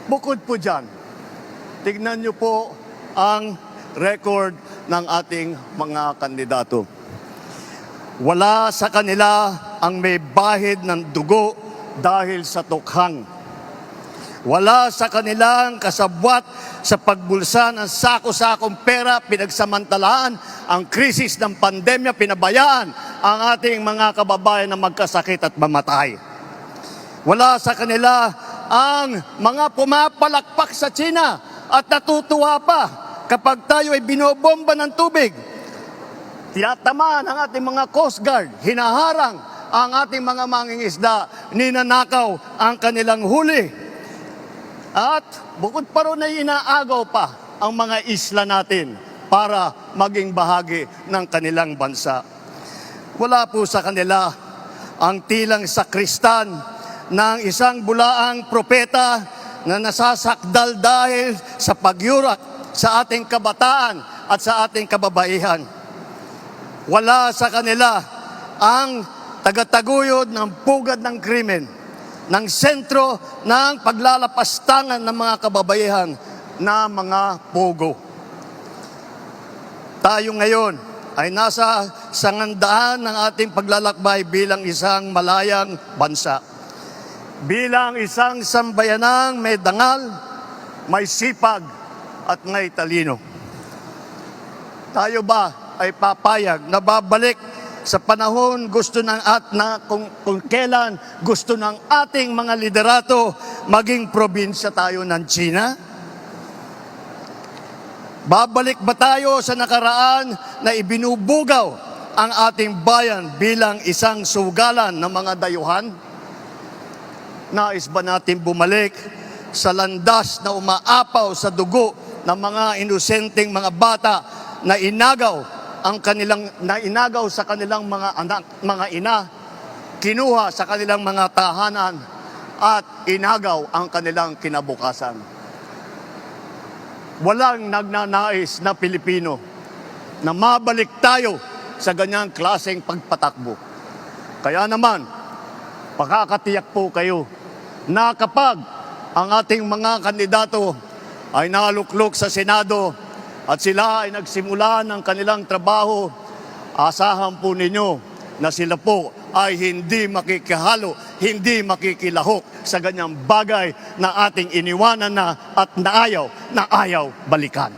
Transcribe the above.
Bukod po dyan, tignan niyo po ang record ng ating mga kandidato. Wala sa kanila ang may bahid ng dugo dahil sa tukhang. Wala sa kanilang kasabwat sa pagbulsa ng sako-sakong pera, pinagsamantalaan ang krisis ng pandemya, pinabayaan ang ating mga kababayan na magkasakit at mamatay. Wala sa kanila ang mga pumapalakpak sa China at natutuwa pa kapag tayo ay binobomba ng tubig. Tinatamaan ang ating mga Coast Guard, hinaharang ang ating mga mangingisda, ninanakaw ang kanilang huli. At bukod pa ron ay inaagaw pa ang mga isla natin para maging bahagi ng kanilang bansa. Wala po sa kanila ang tilang sakristan ng isang bulaang propeta na nasasakdal dahil sa pagyurak sa ating kabataan at sa ating kababaihan. Wala sa kanila ang tagataguyod ng pugad ng krimen, ng sentro ng paglalapastangan ng mga kababaihan na mga pogo. Tayo ngayon ay nasa sangandaan ng ating paglalakbay bilang isang malayang bansa. Bilang isang sambayanang may dangal, may sipag at may talino. Tayo ba ay papayag na babalik sa panahon gusto ng kung kailan gusto ng ating mga liderato maging probinsya tayo ng China? Babalik ba tayo sa nakaraan na ibinubugaw ang ating bayan bilang isang sugalan ng mga dayuhan? Nais ba natin bumalik sa landas na umaapaw sa dugo ng mga inosenteng mga bata na inagaw sa kanilang mga anak, mga ina, kinuha sa kanilang mga tahanan at inagaw ang kanilang kinabukasan? Walang nagnanais na Pilipino na mabalik tayo sa ganyang klaseng pagpatakbo. Kaya naman, pakakatiyak po kayo na kapag ang ating mga kandidato ay naluklok sa Senado at sila ay nagsimula ng kanilang trabaho, asahan po ninyo na sila po ay hindi makikihalo, hindi makikilahok sa ganyang bagay na ating iniwanan na at na ayaw balikan.